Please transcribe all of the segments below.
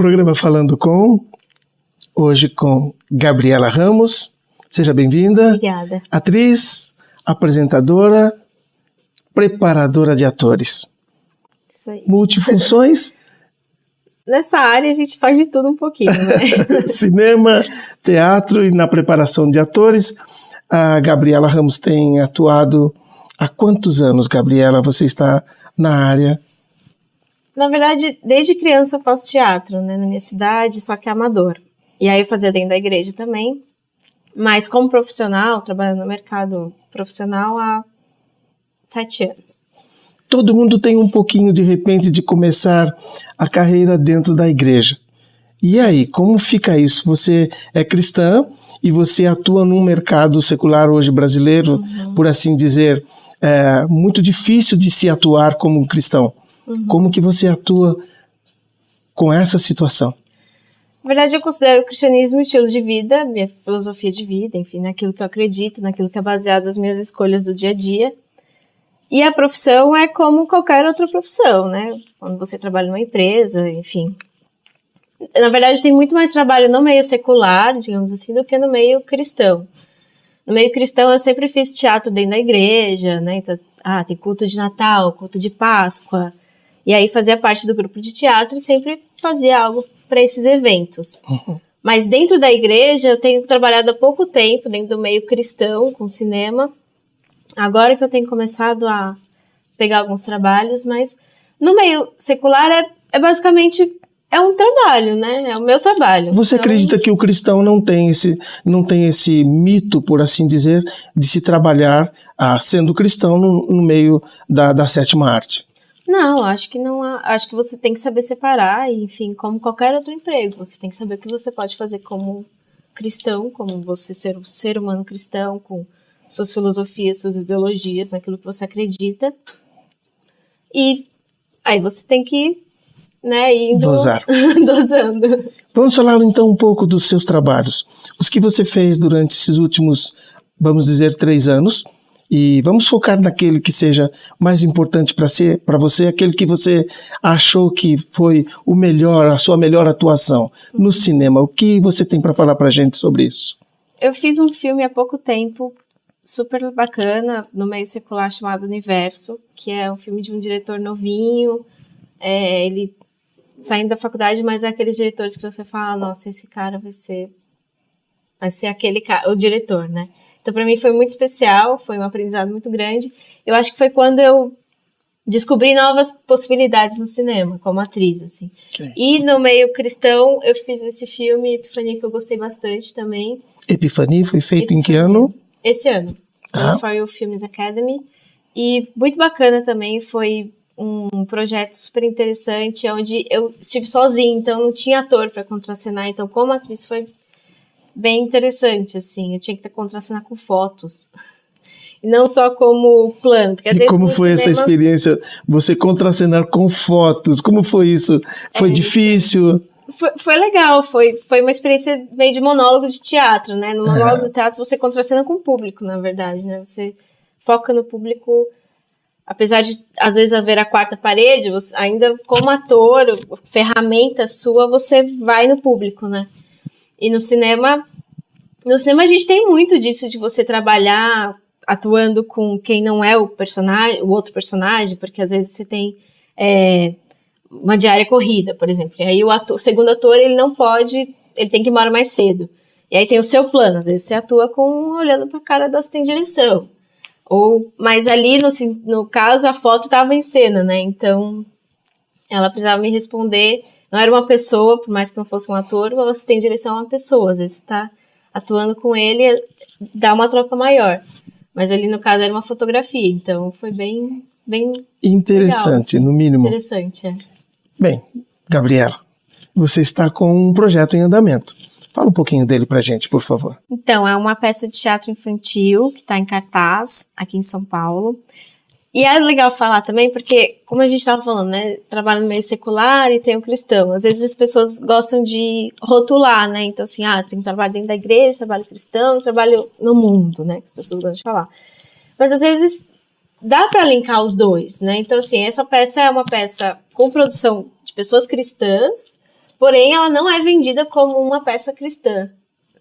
programa Falando Com, hoje com Gabriela Ramos. Seja bem-vinda. Obrigada. Atriz, apresentadora, preparadora de atores. Isso aí. Multifunções. Nessa área a gente faz de tudo um pouquinho, né? Cinema, teatro e na preparação de atores. A Gabriela Ramos tem atuado há quantos anos, Gabriela, você está na área? Na verdade, desde criança eu faço teatro, né, na minha cidade, só que amador. E aí eu fazia dentro da igreja também, mas como profissional, trabalhando no mercado profissional há 7 anos. Todo mundo tem um pouquinho, de repente, de começar a carreira dentro da igreja. E aí, como fica isso? Você é cristã e você atua num mercado secular hoje brasileiro, por assim dizer, muito difícil de se atuar como um cristão. Como que você atua com essa situação? Na verdade, eu considero o cristianismo um estilo de vida, minha filosofia de vida, enfim, naquilo que eu acredito, naquilo que é baseado nas minhas escolhas do dia a dia. E a profissão é como qualquer outra profissão, né? Quando você trabalha numa empresa, enfim. Na verdade, tem muito mais trabalho no meio secular, digamos assim, do que no meio cristão. No meio cristão, eu sempre fiz teatro dentro da igreja, né? Então, tem culto de Natal, culto de Páscoa. E aí fazia parte do grupo de teatro e sempre fazia algo para esses eventos. Mas dentro da igreja, eu tenho trabalhado há pouco tempo, dentro do meio cristão, com cinema. Agora que eu tenho começado a pegar alguns trabalhos, mas no meio secular é basicamente um trabalho, né? É o meu trabalho. Você acredita que o cristão não tem esse mito, por assim dizer, de se trabalhar sendo cristão no meio da sétima arte? Não, acho que não. Acho que você tem que saber separar, enfim, como qualquer outro emprego. Você tem que saber o que você pode fazer como cristão, como você ser um ser humano cristão, com suas filosofias, suas ideologias, naquilo que você acredita. E aí você tem que, né, dosando. Vamos falar então um pouco dos seus trabalhos. Os que você fez durante esses últimos, vamos dizer, 3 anos. E vamos focar naquele que seja mais importante para você, aquele que você achou que foi o melhor, a sua melhor atuação no cinema. O que você tem para falar para a gente sobre isso? Eu fiz um filme há pouco tempo, super bacana, no meio secular, chamado Universo, que é um filme de um diretor novinho, ele saindo da faculdade, mas é aqueles diretores que você fala, nossa, esse cara vai ser aquele cara, o diretor, né? Então, para mim foi muito especial, foi um aprendizado muito grande. Eu acho que foi quando eu descobri novas possibilidades no cinema, como atriz, assim. Okay. E no meio cristão, eu fiz esse filme, Epifania, que eu gostei bastante também. Epifania foi feito em que ano? Esse ano, no For You Films Academy. E muito bacana também, foi um projeto super interessante, onde eu estive sozinha, então não tinha ator para contracenar. Então, como atriz, foi bem interessante, assim. Eu tinha que contracenar com fotos. E não só como plano. Porque, às vezes, como foi essa experiência? Você contracenar com fotos? Como foi isso? Foi difícil? Foi legal. Foi uma experiência meio de monólogo de teatro, né? No monólogo do teatro, você contracena com o público, na verdade, né? Você foca no público. Apesar de, às vezes, haver a quarta parede, você, ainda como ator, ferramenta sua, você vai no público, né? E no cinema a gente tem muito disso, de você trabalhar atuando com quem não é o outro personagem, porque às vezes você tem uma diária corrida, por exemplo, e aí o segundo ator, ele não pode, ele tem que ir embora mais cedo. E aí tem o seu plano, às vezes você atua olhando pra cara do assistente de direção. Mas ali, no caso, a foto estava em cena, né? Então, ela precisava me responder. Não era uma pessoa, por mais que não fosse um ator, o assistente de direção é uma pessoa. Às vezes você está atuando com ele, dá uma troca maior. Mas ali, no caso, era uma fotografia. Então, foi bem interessante, legal, assim. No mínimo. Interessante, Bem, Gabriela, você está com um projeto em andamento. Fala um pouquinho dele pra gente, por favor. Então, é uma peça de teatro infantil que está em cartaz aqui em São Paulo. E é legal falar também, porque, como a gente estava falando, né, trabalho no meio secular e tem o cristão. Às vezes as pessoas gostam de rotular, né, então assim, tem trabalho dentro da igreja, trabalho cristão, trabalho no mundo, né, que as pessoas gostam de falar. Mas às vezes dá para linkar os dois, né, então assim, essa peça é uma peça com produção de pessoas cristãs, Porém, ela não é vendida como uma peça cristã,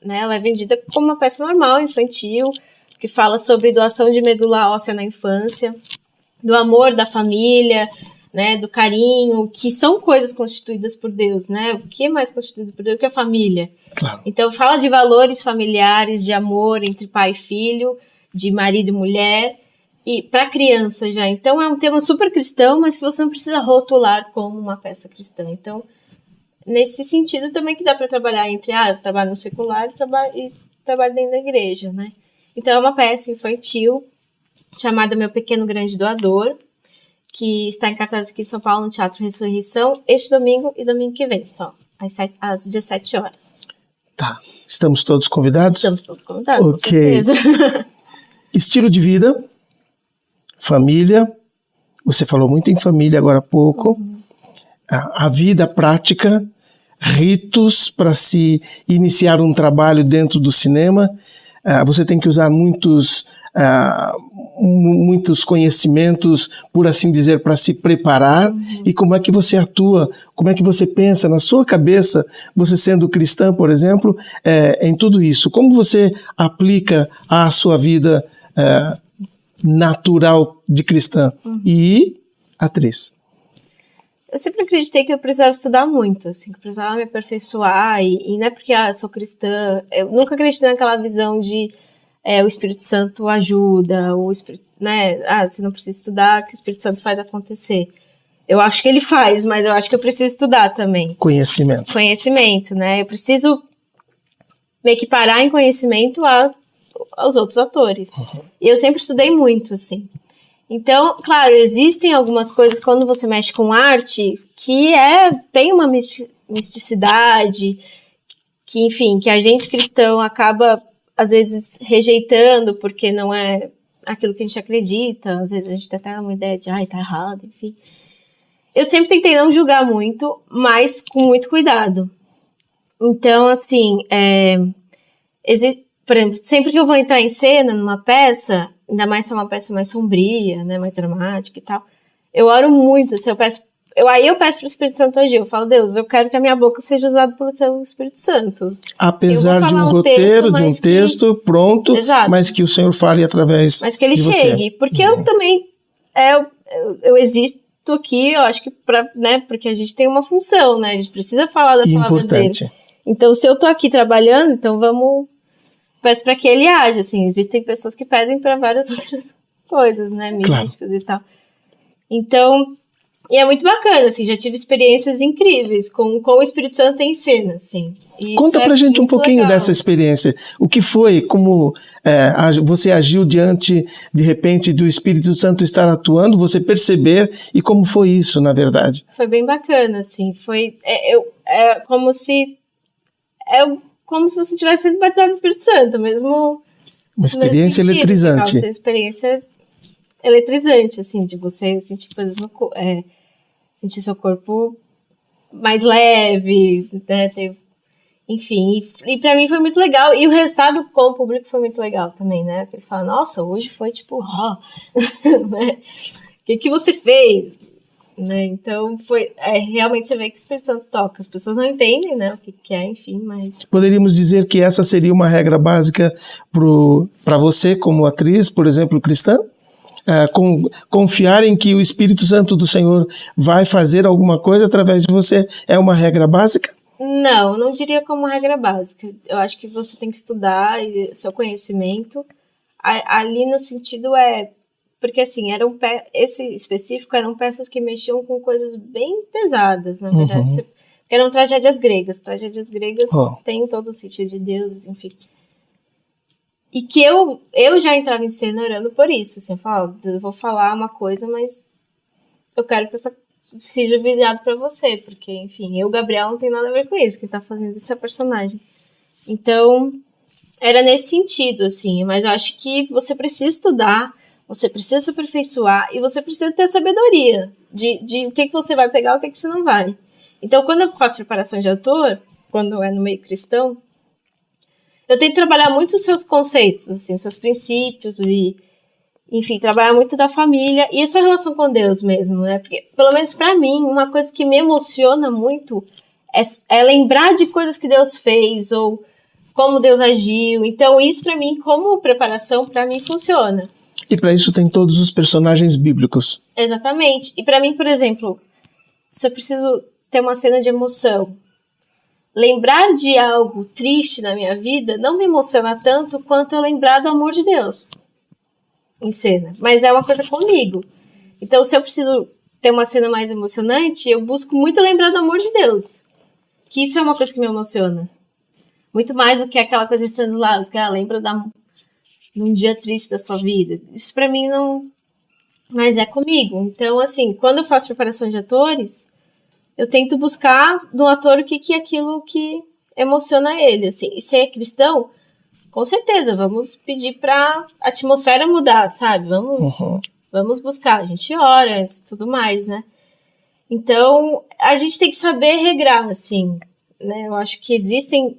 né? Ela é vendida como uma peça normal, infantil, que fala sobre doação de medula óssea na infância, do amor da família, né, do carinho, que são coisas constituídas por Deus, né? O que é mais constituído por Deus que a família? Claro. Então, fala de valores familiares, de amor entre pai e filho, de marido e mulher, e para criança já. Então, é um tema super cristão, mas que você não precisa rotular como uma peça cristã. Então, nesse sentido também que dá para trabalhar entre, eu trabalho no secular e trabalho dentro da igreja, né? Então, é uma peça infantil chamada Meu Pequeno Grande Doador, que está em cartaz aqui em São Paulo, no Teatro Ressurreição, este domingo e domingo que vem, só, às 17 horas. Tá. Estamos todos convidados? Estamos todos convidados, Ok. com certeza. Estilo de vida, família, você falou muito em família agora há pouco, a vida prática, ritos para se iniciar um trabalho dentro do cinema, você tem que usar muitos conhecimentos, por assim dizer, para se preparar. E como é que você atua, como é que você pensa na sua cabeça, você sendo cristã, por exemplo, em tudo isso? Como você aplica a sua vida natural de cristã e atriz? Eu sempre acreditei que eu precisava estudar muito, assim, que eu precisava me aperfeiçoar, e não é porque eu sou cristã, eu nunca acreditei naquela visão de o Espírito Santo ajuda, o Espírito, né, você não precisa estudar, que o Espírito Santo faz acontecer. Eu acho que ele faz, mas eu acho que eu preciso estudar também. Conhecimento, né, eu preciso me equiparar em conhecimento aos outros atores. E eu sempre estudei muito, assim. Então, claro, existem algumas coisas quando você mexe com arte que tem uma misticidade, que, enfim, que a gente cristão acaba, às vezes, rejeitando porque não é aquilo que a gente acredita. Às vezes a gente tem até uma ideia de, tá errado, enfim. Eu sempre tentei não julgar muito, mas com muito cuidado. Então, assim, por exemplo, sempre que eu vou entrar em cena numa peça, ainda mais se é uma peça mais sombria, né, mais dramática e tal, eu oro muito, assim, aí eu peço pro Espírito Santo agir, eu falo, Deus, eu quero que a minha boca seja usada pelo seu Espírito Santo. Apesar de um roteiro, de um texto pronto, exato, mas que o Senhor fale através de você. Mas que ele chegue, porque eu também, eu existo aqui, eu acho que né, porque a gente tem uma função, né, a gente precisa falar da palavra dele. Então, se eu tô aqui trabalhando, então peço para que ele haja, assim, existem pessoas que pedem para várias outras coisas, né, místicas, claro, e tal. Então, e é muito bacana, assim, já tive experiências incríveis com o Espírito Santo em cena, assim. Conta pra gente um pouquinho dessa experiência. O que foi, como você agiu diante, de repente, do Espírito Santo estar atuando, você perceber, e como foi isso, na verdade? Foi bem bacana, assim, foi, como se você tivesse sido batizado no Espírito Santo, mesmo... Uma experiência eletrizante. Uma experiência eletrizante, assim, de você sentir coisas sentir seu corpo mais leve, né, enfim, e pra mim foi muito legal, e o resultado com o público foi muito legal também, né, porque eles falam, nossa, hoje foi tipo, né, o que você fez? Né? Então, realmente você vê que o Espírito Santo toca. As pessoas não entendem, né, o que é, enfim, mas... Poderíamos dizer que essa seria uma regra básica para você, como atriz, por exemplo, cristã? Confiar em que o Espírito Santo do Senhor vai fazer alguma coisa através de você é uma regra básica? Não diria como uma regra básica. Eu acho que você tem que estudar seu conhecimento. Ali no sentido porque assim, esse específico eram peças que mexiam com coisas bem pesadas, na verdade. Eram tragédias gregas. Tragédias gregas têm todo o sentido de Deus, enfim. E que eu já entrava em cena orando por isso. Assim, eu vou falar uma coisa, mas eu quero que essa seja virado pra você. Porque, enfim, Gabriel, não tem nada a ver com isso. Quem tá fazendo essa personagem. Então, era nesse sentido, assim. Mas eu acho que você precisa estudar, você precisa se aperfeiçoar e você precisa ter a sabedoria de o que você vai pegar e o que você não vai. Então, quando eu faço preparação de ator, quando é no meio cristão, eu tento trabalhar muito os seus conceitos, assim, os seus princípios e, enfim, trabalhar muito da família e a sua relação com Deus mesmo, né? Porque, pelo menos pra mim, uma coisa que me emociona muito é lembrar de coisas que Deus fez, ou como Deus agiu. Então, isso pra mim, como preparação, pra mim funciona. E para isso tem todos os personagens bíblicos. Exatamente. E pra mim, por exemplo, se eu preciso ter uma cena de emoção, lembrar de algo triste na minha vida não me emociona tanto quanto eu lembrar do amor de Deus em cena. Mas é uma coisa comigo. Então, se eu preciso ter uma cena mais emocionante, eu busco muito lembrar do amor de Deus. Que isso é uma coisa que me emociona. Muito mais do que aquela coisa estando lá, que lembra de um dia triste da sua vida. Isso pra mim não... Mas é comigo. Então, assim, quando eu faço preparação de atores, eu tento buscar do ator o que é aquilo que emociona ele. Assim. E se é cristão, com certeza, vamos pedir pra atmosfera mudar, sabe? Vamos buscar. A gente ora antes e tudo mais, né? Então, a gente tem que saber regrar, assim, né? Eu acho que existem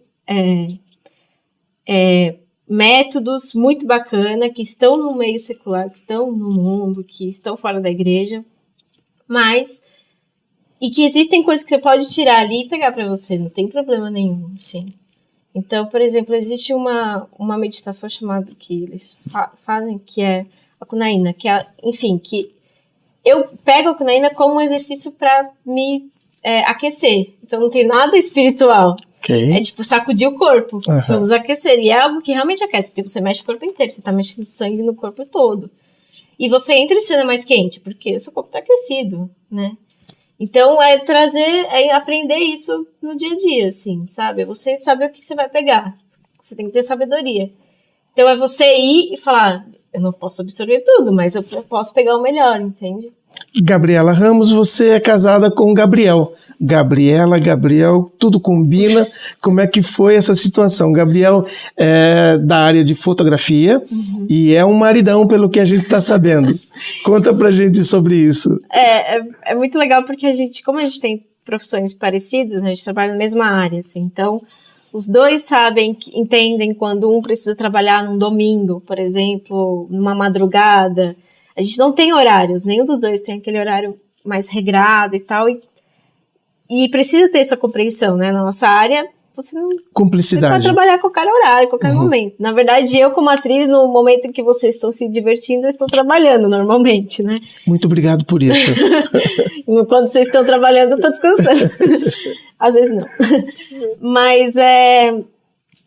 métodos muito bacanas que estão no meio secular, que estão no mundo, que estão fora da igreja, e que existem coisas que você pode tirar ali e pegar para você, não tem problema nenhum, assim. Então, por exemplo, existe uma meditação chamada que eles fazem, que é a Cunaína, que é, enfim, que eu pego a Cunaína como um exercício para me aquecer. Então, não tem nada espiritual. Okay. É tipo sacudir o corpo. Vamos aquecer. E é algo que realmente aquece, porque você mexe o corpo inteiro, você tá mexendo sangue no corpo todo. E você entra em cena mais quente, porque o seu corpo tá aquecido, né? Então, aprender isso no dia a dia, assim, sabe? É você saber o que você vai pegar. Você tem que ter sabedoria. Então, é você ir e falar, eu não posso absorver tudo, mas eu posso pegar o melhor, entende? Gabriela Ramos, você é casada com Gabriel. Gabriel, tudo combina. Como é que foi essa situação? Gabriel é da área de fotografia e é um maridão, pelo que a gente está sabendo. Conta pra gente sobre isso. É muito legal porque como a gente tem profissões parecidas, né, a gente trabalha na mesma área, assim, então os dois entendem quando um precisa trabalhar num domingo, por exemplo, numa madrugada. A gente não tem horários, nenhum dos dois tem aquele horário mais regrado e tal, e precisa ter essa compreensão, né? Na nossa área, você pode trabalhar a qualquer horário, a qualquer momento. Na verdade, eu como atriz, no momento em que vocês estão se divertindo, eu estou trabalhando normalmente, né? Muito obrigado por isso. Quando vocês estão trabalhando, eu estou descansando. Às vezes não. Mas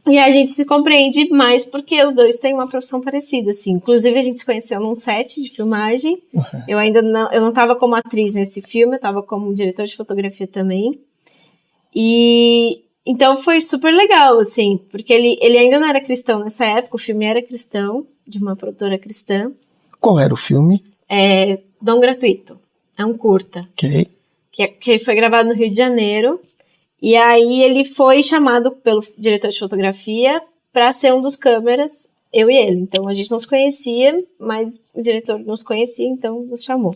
e a gente se compreende mais porque os dois têm uma profissão parecida, assim. Inclusive, a gente se conheceu num set de filmagem. Eu não estava como atriz nesse filme, eu estava como diretor de fotografia também. E então foi super legal, assim, porque ele ainda não era cristão nessa época, o filme era cristão, de uma produtora cristã. Qual era o filme? Dom Gratuito. É um curta. Ok. Que foi gravado no Rio de Janeiro. E aí ele foi chamado pelo diretor de fotografia para ser um dos câmeras, eu e ele. Então a gente não se conhecia, mas o diretor nos conhecia, então nos chamou.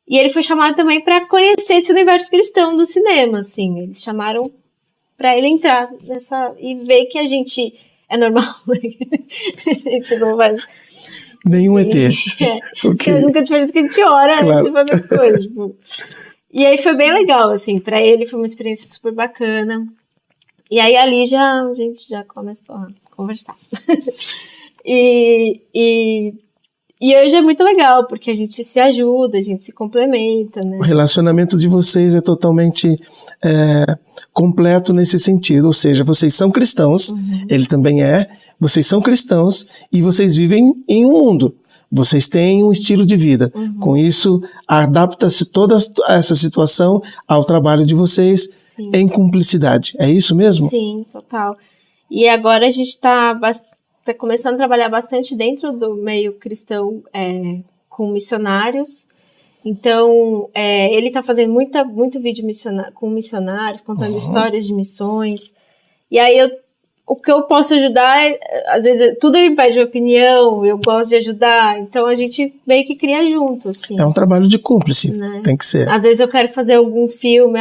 E ele foi chamado também para conhecer esse universo cristão do cinema, assim. Eles chamaram para ele entrar nessa e ver que a gente é normal, né? A gente não vai... Nenhum ET. Okay. A única diferença é que a gente ora antes de fazer as coisas, tipo... E aí foi bem legal, assim, pra ele foi uma experiência super bacana. E aí ali a gente já começou a conversar. e hoje é muito legal, porque a gente se ajuda, a gente se complementa, né? O relacionamento de vocês é totalmente completo nesse sentido, ou seja, vocês são cristãos, ele também vocês são cristãos e vocês vivem em um mundo. Vocês têm um estilo de vida. Com isso, adapta-se toda essa situação ao trabalho de vocês em cumplicidade. É isso mesmo? Sim, total. E agora a gente está começando a trabalhar bastante dentro do meio cristão com missionários. Então, ele está fazendo muito vídeo com missionários, contando histórias de missões. E aí o que eu posso ajudar, às vezes, tudo ele pede minha opinião, eu gosto de ajudar, então a gente meio que cria junto, assim. É um trabalho de cúmplice, né? Tem que ser. Às vezes eu quero fazer algum filme,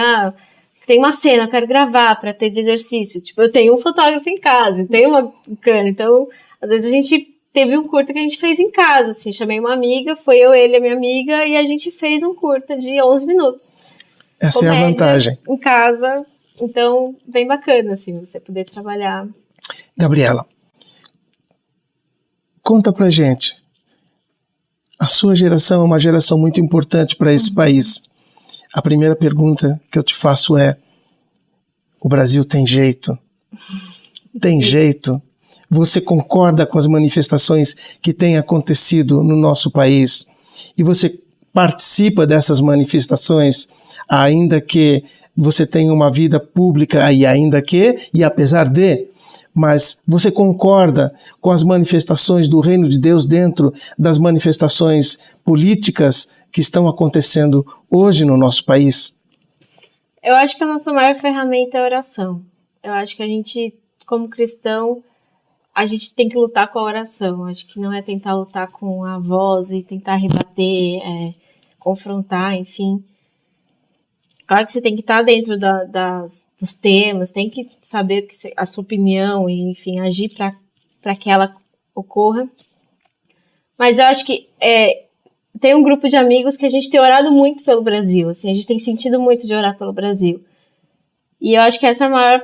tem uma cena, eu quero gravar pra ter de exercício, tipo, eu tenho um fotógrafo em casa, eu tenho uma câmera, então, às vezes a gente teve um curta que a gente fez em casa, assim, chamei uma amiga, foi eu, ele, a minha amiga, e a gente fez um curta de 11 minutos. Essa é a vantagem. Em casa, Então, bem bacana, assim, você poder trabalhar. Gabriela, conta pra gente. A sua geração é uma geração muito importante para esse país. A primeira pergunta que eu te faço é: o Brasil tem jeito? Tem jeito? Você concorda com as manifestações que têm acontecido no nosso país? E você participa dessas manifestações, ainda que você tenha uma vida pública e apesar de, mas você concorda com as manifestações do Reino de Deus dentro das manifestações políticas que estão acontecendo hoje no nosso país? Eu acho que a nossa maior ferramenta é a oração. Eu acho que a gente, como cristão, a gente tem que lutar com a oração. Acho que não é tentar lutar com a voz e tentar rebater, confrontar, enfim. Claro que você tem que estar dentro dos temas, tem que saber a sua opinião e, enfim, agir para que ela ocorra. Mas eu acho que tem um grupo de amigos que a gente tem orado muito pelo Brasil, assim, a gente tem sentido muito de orar pelo Brasil. E eu acho que essa é a maior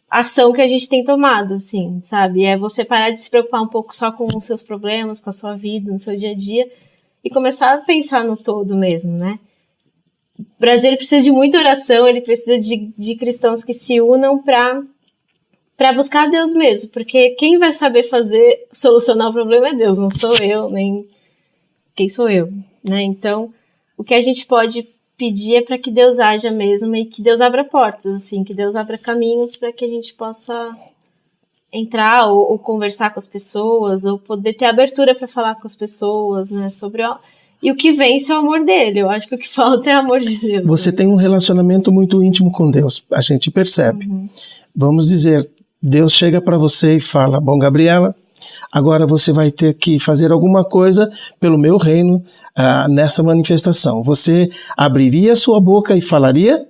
ação que a gente tem tomado, assim, sabe? É você parar de se preocupar um pouco só com os seus problemas, com a sua vida, no seu dia a dia, e começar a pensar no todo mesmo, né? O Brasil, ele precisa de muita oração, ele precisa de cristãos que se unam para buscar Deus mesmo, porque quem vai saber solucionar o problema é Deus, não sou eu, nem quem sou eu, né? Então, o que a gente pode pedir é para que Deus haja mesmo e que Deus abra portas, assim, que Deus abra caminhos para que a gente possa entrar ou conversar com as pessoas, ou poder ter abertura para falar com as pessoas, né, sobre e o que vence é o amor dele. Eu acho que o que falta é o amor de Deus. Você tem um relacionamento muito íntimo com Deus, a gente percebe. Vamos dizer, Deus chega para você e fala: bom, Gabriela, agora você vai ter que fazer alguma coisa pelo meu reino nessa manifestação. Você abriria sua boca e falaria?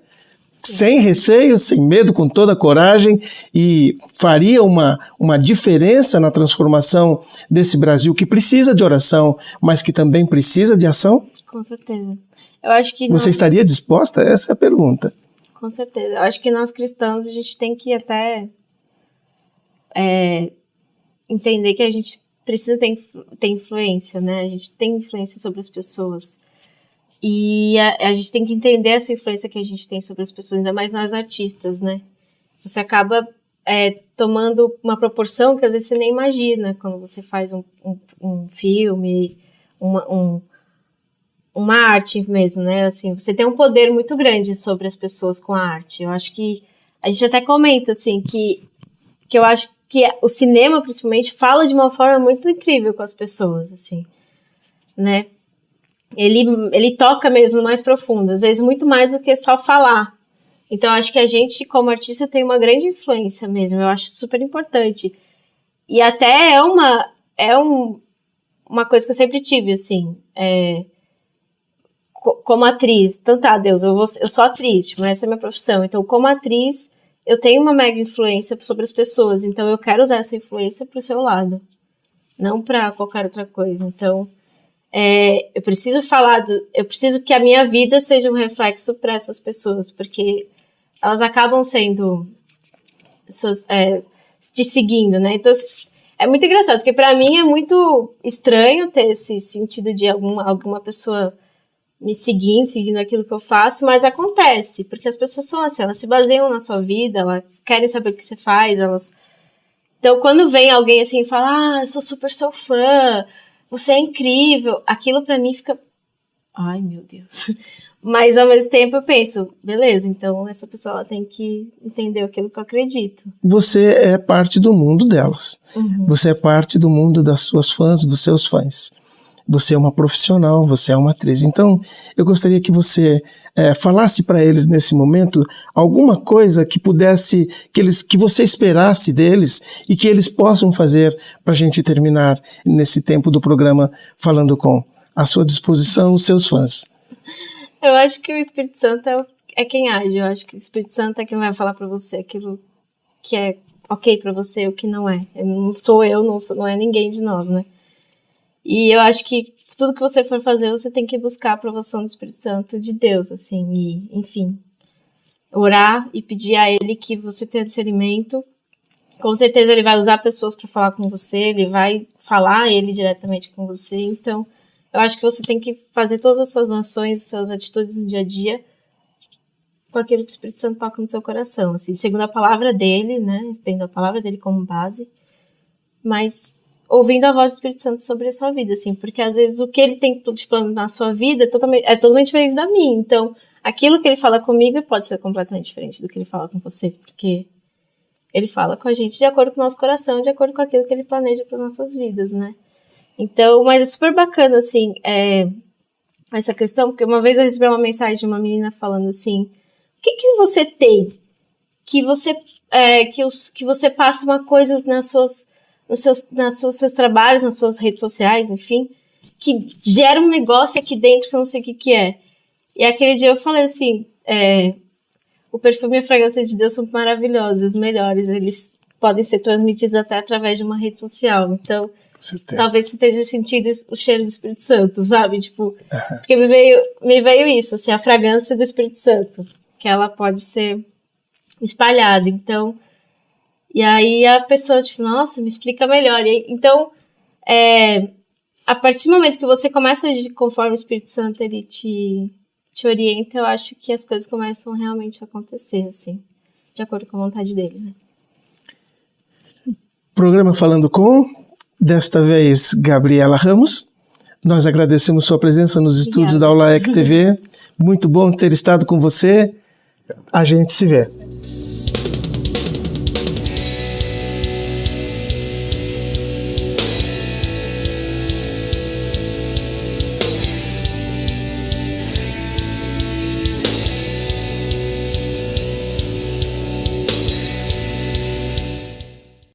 Sem receio, sem medo, com toda a coragem, e faria uma diferença na transformação desse Brasil que precisa de oração, mas que também precisa de ação? Com certeza. Eu acho que Você estaria disposta? Essa é a pergunta. Com certeza. Eu acho que nós cristãos a gente tem que até entender que a gente precisa ter influência, né? A gente tem influência sobre as pessoas. E a gente tem que entender essa influência que a gente tem sobre as pessoas, ainda mais nós artistas, né? Você acaba tomando uma proporção que às vezes você nem imagina quando você faz um filme, uma arte mesmo, né? Assim, você tem um poder muito grande sobre as pessoas com a arte. Eu acho que a gente até comenta, assim, que eu acho que o cinema, principalmente, fala de uma forma muito incrível com as pessoas, assim, né? Ele toca mesmo mais profundo, às vezes muito mais do que só falar. Então, acho que a gente, como artista, tem uma grande influência mesmo. Eu acho super importante. E até uma coisa que eu sempre tive, assim, como atriz. Então, tá, Deus, eu sou atriz, tipo, essa é a minha profissão. Então, como atriz, eu tenho uma mega influência sobre as pessoas. Então, eu quero usar essa influência pro seu lado, não para qualquer outra coisa. Então, eu preciso que a minha vida seja um reflexo para essas pessoas, porque elas acabam sendo te seguindo, né? Então, é muito engraçado, porque para mim é muito estranho ter esse sentido de alguma pessoa me seguindo aquilo que eu faço, mas acontece, porque as pessoas são assim, elas se baseiam na sua vida, elas querem saber o que você faz, Então, quando vem alguém assim e fala: eu sou super seu fã, você é incrível, aquilo pra mim fica... Ai, meu Deus. Mas, ao mesmo tempo, eu penso, beleza, então essa pessoa ela tem que entender aquilo que eu acredito. Você é parte do mundo delas. Você é parte do mundo das suas fãs, dos seus fãs. Você é uma profissional, você é uma atriz. Então, eu gostaria que você falasse para eles nesse momento alguma coisa que pudesse, que você esperasse deles e que eles possam fazer para a gente terminar nesse tempo do programa falando com à sua disposição os seus fãs. Eu acho que o Espírito Santo é quem age. Eu acho que o Espírito Santo é quem vai falar para você aquilo que é ok para você e o que não é. Não sou eu, não é ninguém de nós, né? E eu acho que tudo que você for fazer, você tem que buscar a aprovação do Espírito Santo de Deus, assim, e, enfim. orar e pedir a ele que você tenha discernimento. Com certeza ele vai usar pessoas para falar com você, ele vai falar ele diretamente com você. Então, eu acho que você tem que fazer todas as suas ações, suas atitudes no dia a dia com aquilo que o Espírito Santo toca no seu coração, assim, segundo a palavra dele, né, tendo a palavra dele como base, mas ouvindo a voz do Espírito Santo sobre a sua vida, assim, porque às vezes o que ele tem de plano na sua vida é totalmente diferente da minha, então aquilo que ele fala comigo pode ser completamente diferente do que ele fala com você, porque ele fala com a gente de acordo com o nosso coração, de acordo com aquilo que ele planeja para nossas vidas, né. Então, mas é super bacana, assim, essa questão, porque uma vez eu recebi uma mensagem de uma menina falando assim, o que você tem que você passa uma coisas nos seus trabalhos, nas suas redes sociais, enfim, que gera um negócio aqui dentro que eu não sei o que é. E aquele dia eu falei assim, o perfume e a fragrância de Deus são maravilhosos, os melhores, eles podem ser transmitidos até através de uma rede social, então talvez você esteja sentindo o cheiro do Espírito Santo, sabe, tipo, porque me veio isso, assim, a fragrância do Espírito Santo, que ela pode ser espalhada, então, e aí a pessoa, tipo, nossa, me explica melhor, então, a partir do momento que você começa a agir conforme o Espírito Santo, ele te orienta, eu acho que as coisas começam realmente a acontecer, assim, de acordo com a vontade dele, né. Programa Falando Com, desta vez, Gabriela Ramos. Nós agradecemos sua presença nos estúdios da Aulaec TV. Muito bom ter estado com você. A gente se vê.